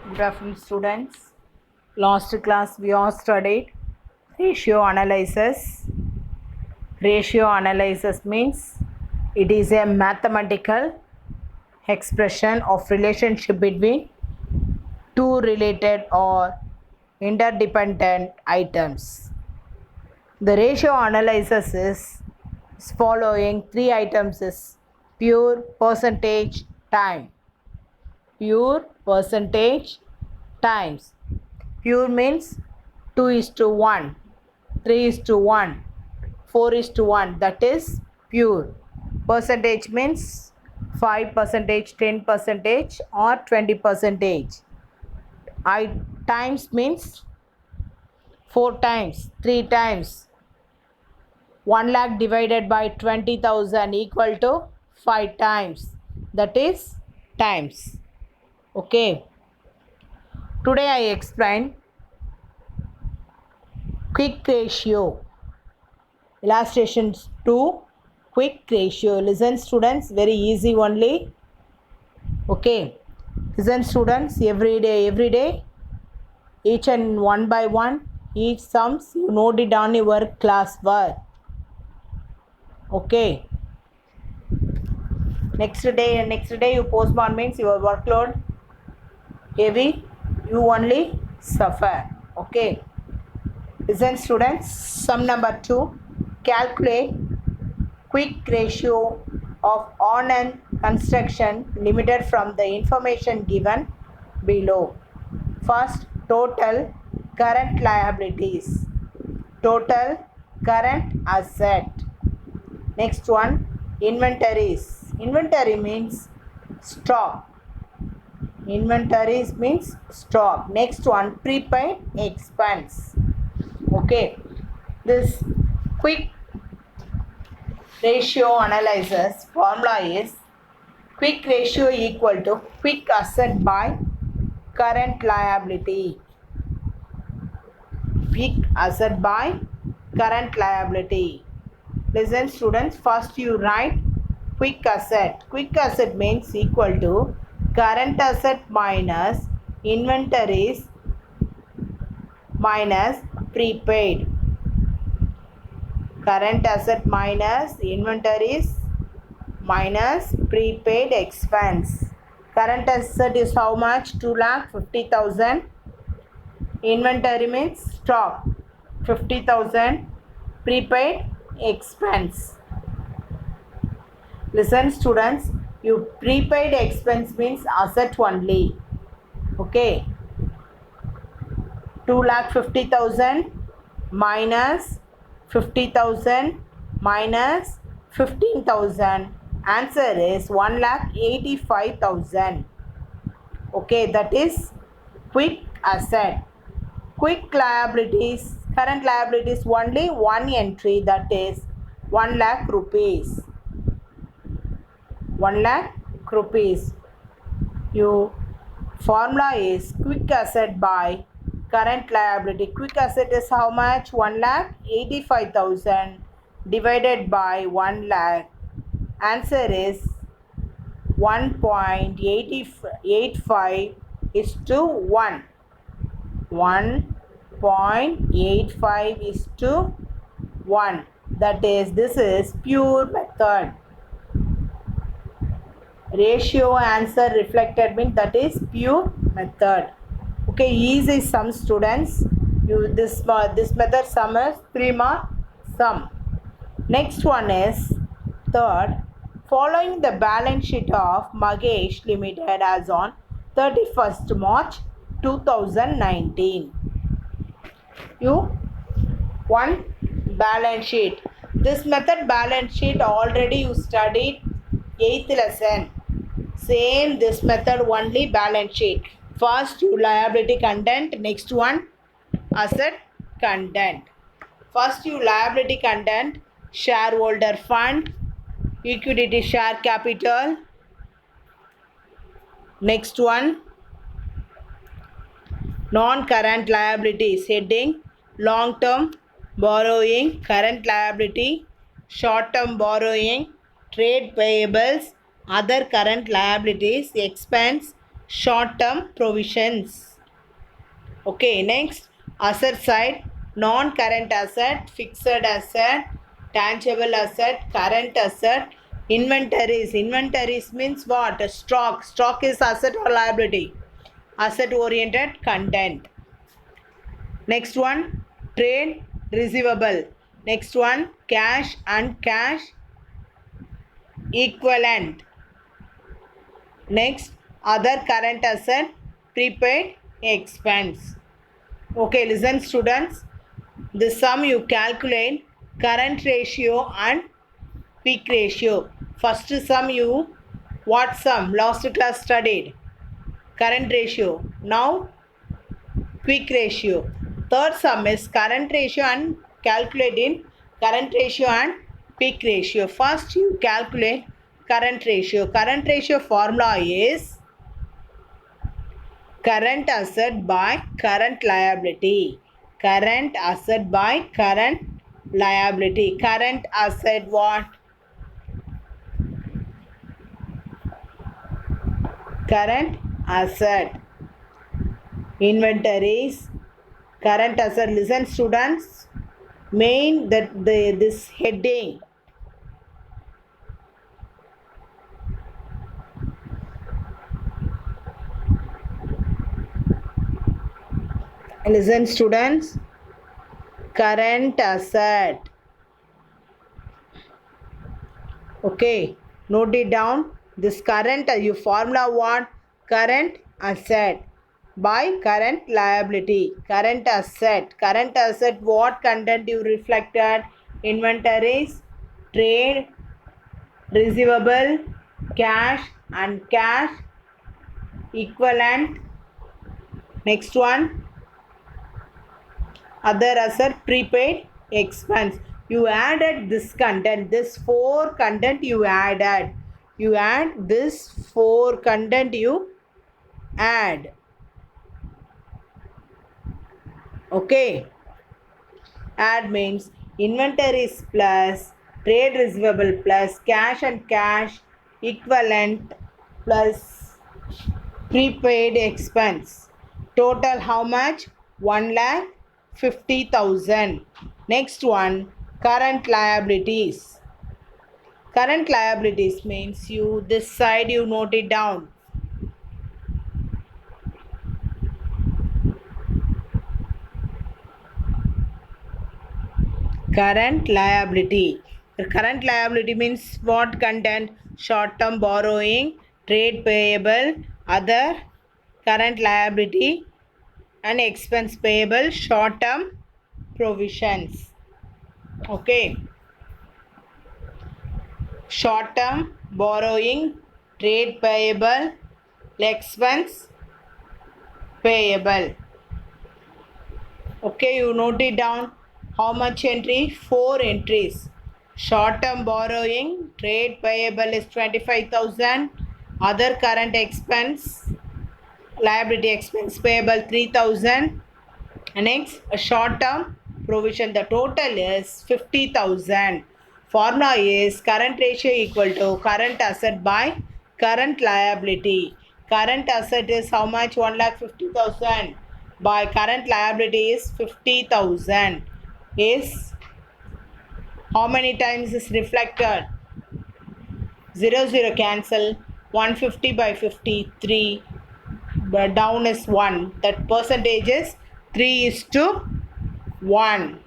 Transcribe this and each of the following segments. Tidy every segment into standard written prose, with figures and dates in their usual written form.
Good afternoon, students. Last class we all studied ratio analysis. Ratio analysis means it is a mathematical expression of relationship between two related or interdependent items. The ratio analysis is following three items is pure, percentage, time. Pure, percentage, times. Pure means 2 is to 1, 3 is to 1, 4 is to 1. That is pure. Percentage means 5 percentage, 10 percentage or 20 percentage. I times means 4 times, 3 times. 1 lakh divided by 20,000 equal to 5 times. That is times. Okay. Today I explain quick ratio. Illustrations 2 quick ratio. Listen students, very easy only. Okay. Listen students, every day each and one by one each sums you note it on your class work. Okay. Next day you postpone means your workload heavy, you only suffer. Okay. Listen students, sum number 2, calculate quick ratio of on and construction limited from the information given below. First, total current liabilities, total current asset. Next one, inventories. Inventory means stock. Inventories means stock. Next one, prepaid expense. Okay, this quick ratio analysis formula is quick ratio equal to quick asset by current liability. Quick asset by current liability. Listen students, first you write quick asset. Quick asset means equal to current asset minus inventories minus prepaid. Current asset minus inventories minus prepaid expense. Current asset is how much? 2,50,000. Inventory means stock, 50,000. Prepaid expense. Listen students, you prepaid expense means asset only. Okay. 2,50,000 minus 50,000 minus 15,000. Answer is 1,85,000. Okay, that is quick asset. Quick liabilities, current liabilities only one entry, that is 1 lakh rupees. 1 lakh rupees. Your formula is quick asset by current liability. Quick asset is how much? 1,85,000 divided by 1 lakh. Answer is 1.85 is to 1. 1.85 is to 1. That is, this is pure method. Ratio answer reflected means that is pure method. Okay, easy sum students. This method sum is 3 mark sum. Next one is third. Following the balance sheet of Magesh Limited as on 31st March 2019. One balance sheet. This method balance sheet already you studied 8th lesson. Same this method only balance sheet. First you liability content, next one asset content. First you liability content, shareholder fund, equity share capital. Next one non-current liabilities heading long-term borrowing, current liability, short-term borrowing, trade payables, other current liabilities, expense, short-term provisions. Okay, next asset side, non-current asset, fixed asset, tangible asset, current asset, inventories. Inventories means what? Stock. Stock is asset or liability. Asset oriented content. Next one, trade receivable. Next one, cash and cash equivalent. Next, other current asset, prepaid expense. Okay, listen students. The sum you calculate current ratio and peak ratio. First sum you, what sum? Last class studied. Current ratio. Now, quick ratio. Third sum is current ratio and calculating current ratio and peak ratio. First you calculate current ratio. Current ratio formula is current asset by current liability. Current asset by current liability. Current asset what? Current asset. Inventories. Current asset. Listen students. Main that this heading. Listen students. Current asset. Okay, note it down. This current, you formula what? Current asset by current liability. Current asset. Current asset, what content you reflected? Inventories, trade, receivable, cash and cash equivalent. Next one, other asset, prepaid expense. You added this content, this 4 content you added. You add this 4 content you add. Okay, add means inventories plus trade receivable plus cash and cash equivalent plus prepaid expense. Total how much? 1,50,000. Next one, current liabilities. Current liabilities means you this side you note it down. Current liability. The current liability means what content? Short-term borrowing, trade payable, other current liability and expense payable, short-term provisions. Okay. Short-term borrowing, trade payable, expense payable. Okay, you note it down. How much entry? 4 entries. Short-term borrowing, trade payable is 25,000. Other current expense, liability expense payable 3,000. Next, a short-term provision. The total is 50,000. Formula is current ratio equal to current asset by current liability. Current asset is how much? 1,50,000 by current liability is 50,000. Is how many times is reflected? 0 0 cancel. 150 by 53. But down is 1. That percentage is 3:1.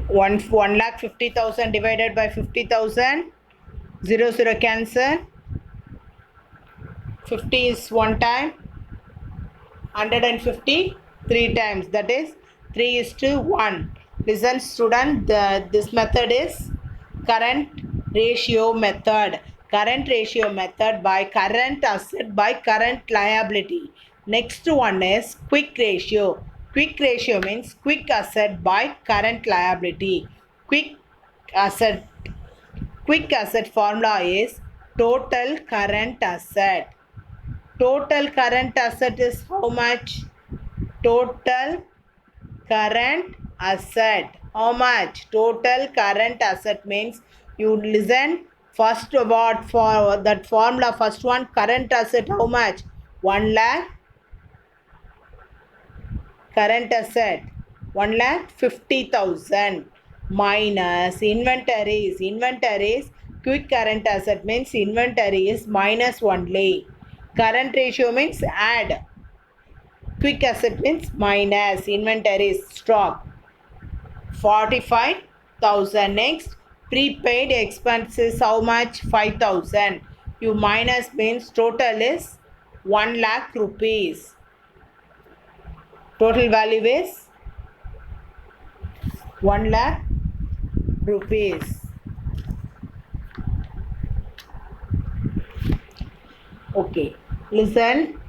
1,50,000 divided by 50,000. 0 0 cancel. 50 is 1 time. 150 3 times. That is 3:1. Listen student, this method is current ratio method. Current ratio method by current asset by current liability. Next one is quick ratio. Quick ratio means quick asset by current liability. Quick asset formula is total current asset. Total current asset is how much? Total current asset. How much? Total current asset means you listen First what for that formula? First one, current asset how much? 1 lakh. Current asset 1,50,000 minus inventories. Inventories, quick current asset means inventory is minus only. Current ratio means add. Quick asset means minus. Inventories stock 45,000. Next, prepaid expenses how much? 5,000. You minus means total is 1 lakh rupees. Total value is 1 lakh rupees. Okay, listen.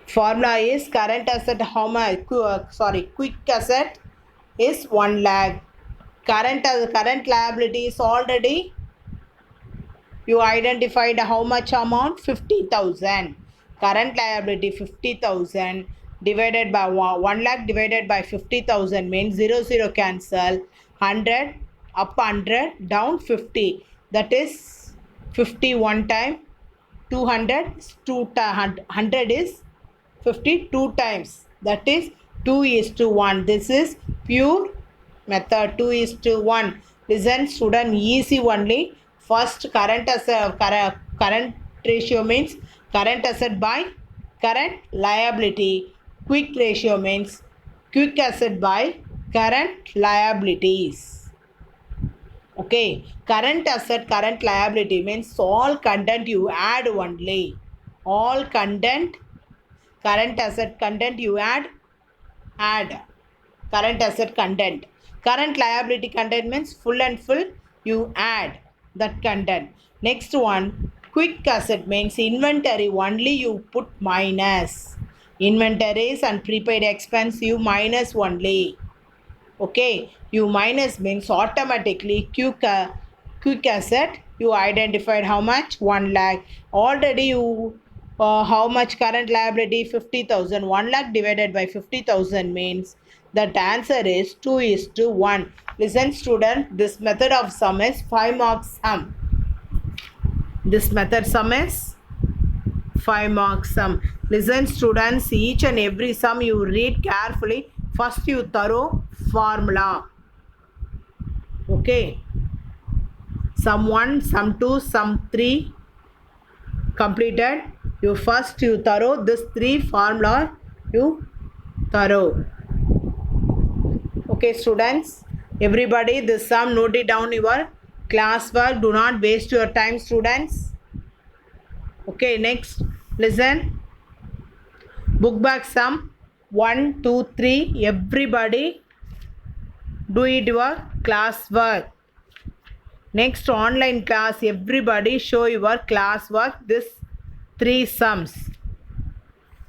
Formula is current asset how much? Quick asset is 1 lakh. Current liability is already you identified how much amount? 50,000. Current liability 50,000 divided by 1 lakh divided by 50,000 means 0 cancel. 100 up 100 down 50. That is 50 one time. 200 100 is 50 two times. That is 2:1. This is pure method 2:1. Listen student, easy only. First current asset, current ratio means current asset by current liability. Quick ratio means quick asset by current liabilities. Okay, current asset, current liability means all content you add only. All content, current asset content you add. Current asset content. Current liability content means full and full you add that content. Next one, quick asset means inventory only you put minus. Inventories and prepaid expense you minus only. Okay, you minus means automatically quick asset you identified how much? 1 lakh. Already you how much current liability? 50,000. 1 lakh divided by 50,000 means that answer is 2:1. Listen student, this method of sum is 5 marks sum. This method sum is 5 marks sum. Listen students, each and every sum you read carefully. First you thorough formula. Okay. Sum 1, sum 2, sum 3 completed. You thorough this 3 formula you thorough. Okay students, everybody this sum note it down your classwork. Do not waste your time students. Okay, next listen. Book back sum 1, 2, 3. Everybody do it your classwork. Next online class, everybody show your classwork this 3 sums.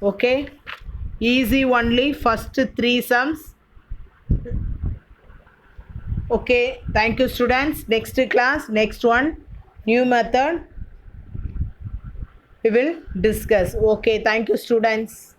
Okay, easy only first 3 sums. Okay, thank you students. Next class, next one, new method we will discuss. Okay, thank you students.